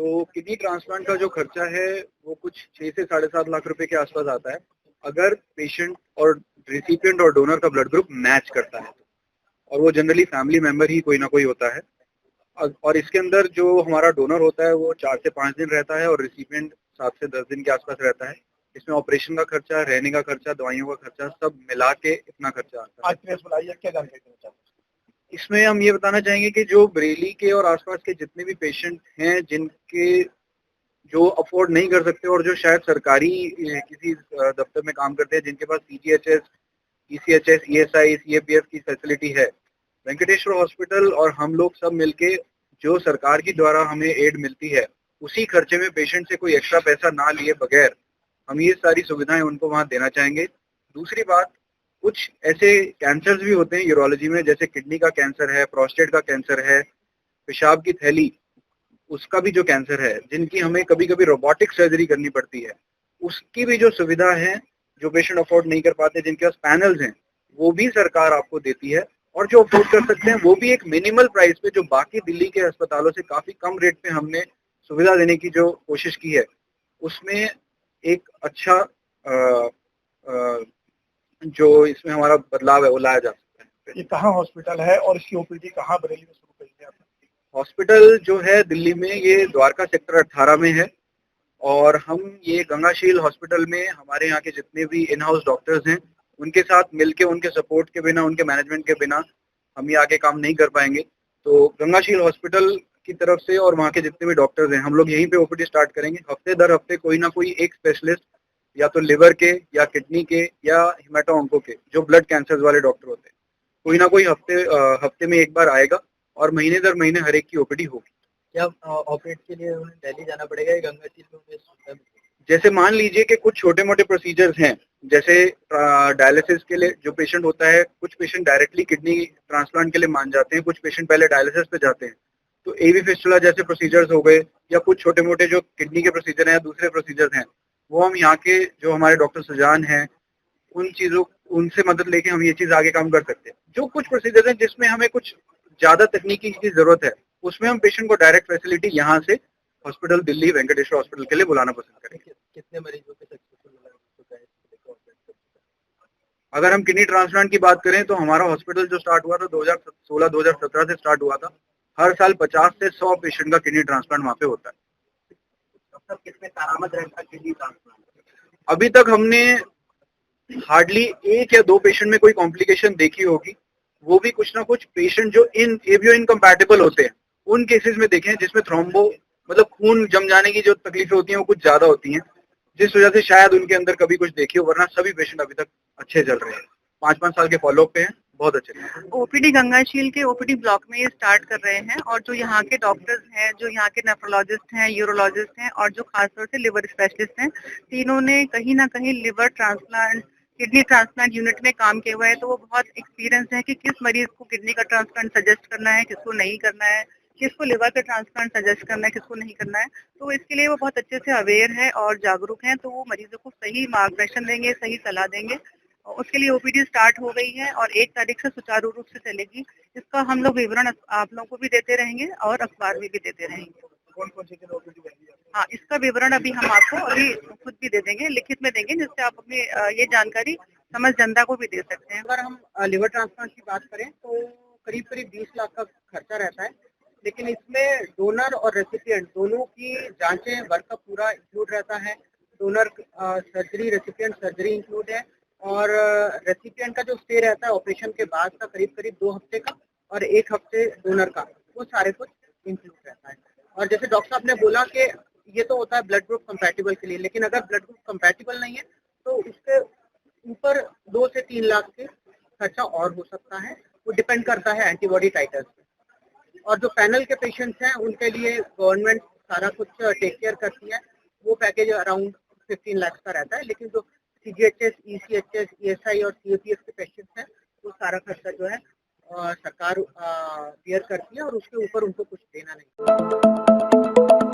तो kidney transplant का जो खर्चा है वो कुछ 6 से 7.5 लाख रुपए के आसपास आता है, अगर पेशेंट और रिसिपिएंट और डोनर का ब्लड ग्रुप मैच करता है, और वो जनरली फैमिली मेंबर ही कोई ना कोई होता है। और इसके अंदर जो हमारा डोनर होता है वो 4 से 5 दिन रहता है और रिसिपिएंट 7 से 10 दिन के आसपास रहता है। इसमें ऑपरेशन का खर्चा, रहने का खर्चा, दवाइयों का खर्चा सब मिला के इतना खर्चा आता है। आज प्रेस बुलाई है, क्या जानकारी देना चाहते हैं? इसमें हम ये बताना चाहेंगे कि जो बरेली के और आसपास के जितने भी पेशेंट हैं जिनके जो अफोर्ड नहीं कर सकते और जो शायद सरकारी किसी दफ्तर में काम करते हैं, जिनके पास सीजीएचएस, ईसीएचएस, ईएसआई, सीएपीएफ की फैसिलिटी है, वेंकटेश्वर हॉस्पिटल और हम लोग सब मिलके जो सरकार की द्वारा हमें एड मिलती है उसी खर्चे में पेशेंट से कोई एक्स्ट्रा पैसा ना लिए बगैर हम ये सारी सुविधाएं उनको वहां देना चाहेंगे। दूसरी बात, कुछ ऐसे कैंसर्स भी होते हैं यूरोलॉजी में, जैसे किडनी का कैंसर है, प्रोस्टेट का कैंसर है, पेशाब की थैली, उसका भी जो कैंसर है, जिनकी हमें कभी कभी रोबोटिक सर्जरी करनी पड़ती है, उसकी भी जो सुविधा है, जो पेशेंट अफोर्ड नहीं कर पाते, जिनके पास पैनल्स हैं, वो भी सरकार आपको देती है। और जो अफोर्ड कर सकते हैं वो भी एक मिनिमल प्राइस पे, जो बाकी दिल्ली के अस्पतालों से काफी कम रेट पे हमने सुविधा देने की जो कोशिश की है, उसमें एक अच्छा जो इसमें हमारा बदलाव है वो लाया जा सकता है। ये कहाँ हॉस्पिटल है और इसकी ओपीडी कहाँ बरेली में शुरू करी है आपने? हॉस्पिटल जो है दिल्ली में, ये द्वारका सेक्टर 18 में है, और हम ये गंगाशील हॉस्पिटल में हमारे यहाँ के जितने भी इन हाउस डॉक्टर्स हैं उनके साथ मिलके, उनके सपोर्ट के बिना, उनके मैनेजमेंट के बिना हम ये आगे काम नहीं कर पाएंगे। तो गंगाशील हॉस्पिटल की तरफ से और वहाँ के जितने भी डॉक्टर्स हैं, हम लोग यहीं पे ओपीडी स्टार्ट करेंगे। हफ्ते दर हफ्ते कोई ना कोई एक स्पेशलिस्ट, या तो लिवर के या किडनी के या हिमेटो ऑन्को के, जो ब्लड कैंसर वाले डॉक्टर होते हैं, कोई ना कोई हफ्ते में एक बार आएगा और महीने दर महीने हर एक की ओपीडी होगी। क्या ऑपरेट के लिए उन्हें दिल्ली जाना पड़ेगा या गंगाशील में उन्हें सुविधा मिलेगी? जैसे मान लीजिए कि कुछ छोटे मोटे प्रोसीजर्स हैं, जैसे डायलिसिस के लिए जो पेशेंट होता है, कुछ पेशेंट डायरेक्टली किडनी ट्रांसप्लांट के लिए मान जाते हैं, कुछ पेशेंट पहले डायलिसिस पे जाते हैं, तो एवी फिस्टुला जैसे प्रोसीजर्स हो गए, या कुछ छोटे मोटे जो किडनी के प्रोसीजर हैं, दूसरे प्रोसीजर्स हैं, वो हम यहाँ के जो हमारे डॉक्टर सुजान हैं, उनसे मदद लेके हम ये चीज आगे काम कर सकते हैं। जो कुछ प्रोसीजर हैं जिसमें हमें कुछ ज्यादा तकनीकी की जरूरत है, उसमें हम पेशेंट को डायरेक्ट फैसिलिटी यहाँ से हॉस्पिटल दिल्ली वेंकटेश्वर हॉस्पिटल के लिए बुलाना पसंद करेंगे। कितने मरीजों के सक्सेसफुल अगर हम किडनी ट्रांसप्लांट की बात करें तो हमारा हॉस्पिटल जो स्टार्ट हुआ था 2016-2017 से स्टार्ट हुआ था। हर साल 50 से 100 पेशेंट का किडनी ट्रांसप्लांट वहाँ पे होता है। अब तक कितने करामत रहता है किडनी ट्रांसप्लांट? अभी तक हमने हार्डली 1 या 2 पेशेंट में कोई कॉम्प्लिकेशन देखी होगी, वो भी कुछ ना कुछ पेशेंट जो एवियो इनकम्पैटिबल होते हैं उन केसेस में देखे हैं, जिसमें थ्रोम्बो मतलब खून जम जाने की जो तकलीफें होती हैं वो कुछ ज्यादा होती हैं, जिस वजह से शायद उनके अंदर कभी कुछ देखी हो, वरना सभी पेशेंट अभी तक अच्छे चल रहे हैं। 5-5 साल के फॉलोअप पे हैं, बहुत अच्छे। ओपीडी गंगाशील के ओपीडी ब्लॉक में ये स्टार्ट कर रहे हैं, और जो यहाँ के डॉक्टर्स हैं, जो यहाँ के नेफ्रोलॉजिस्ट हैं, यूरोलॉजिस्ट हैं, और जो खासतौर से लिवर स्पेशलिस्ट हैं, तीनों ने कहीं ना कहीं liver transplant, kidney transplant unit में काम किया हुआ है, तो वो बहुत एक्सपीरियंस है कि किस मरीज को किडनी का ट्रांसप्लांट सजेस्ट करना है, किसको नहीं करना है, किसको लिवर का ट्रांसप्लांट सजेस्ट करना है, किसको नहीं करना है। तो इसके लिए वो बहुत अच्छे से अवेयर है और जागरूक हैं, तो वो मरीजों को सही मार्गदर्शन देंगे, सही सलाह देंगे। उसके लिए ओपीडी स्टार्ट हो गई है और 1 तारीख से सुचारू रूप से चलेगी। इसका हम लोग विवरण आप लोगों को भी देते रहेंगे और अखबार में भी देते रहेंगे। कौन कौन से दिन ओपीडी रहेगी? हाँ, इसका विवरण अभी हम आपको अभी खुद भी दे देंगे, लिखित में देंगे, जिससे आप अपनी ये जानकारी समझ जनता को भी दे सकते हैं। अगर हम लिवर ट्रांसप्लांट की बात करें तो करीब करीब 20 लाख का खर्चा रहता है, लेकिन इसमें डोनर और रेसिपिएंट दोनों की जांचें, वर्कअप पूरा इंक्लूड रहता है। Donor surgery, recipient surgery include है, और रेसिपिएंट का जो स्टे रहता है ऑपरेशन के बाद का करीब करीब 2 हफ्ते का, और 1 हफ्ते डोनर का, वो सारे कुछ इंक्लूड रहता है। और जैसे डॉक्टर साहब ने बोला कि ये तो होता है ब्लड ग्रुप कंपैटिबल के लिए, लेकिन अगर ब्लड ग्रुप कंपैटिबल नहीं है तो उसके ऊपर 2 से 3 लाख के खर्चा और हो सकता है। वो डिपेंड करता है एंटीबॉडी टाइटर्स पे। और जो पैनल के पेशेंट्स हैं उनके लिए गवर्नमेंट सारा कुछ टेक केयर करती है। वो पैकेज अराउंड 15 लाख का रहता है, लेकिन जो सीजीएचएस, ईसीएचएस, ईएसआई और सीएपीएफ के पेशेंट्स हैं वो सारा खर्चा जो है सरकार बेयर करती है, और उसके ऊपर उनको कुछ देना नहीं।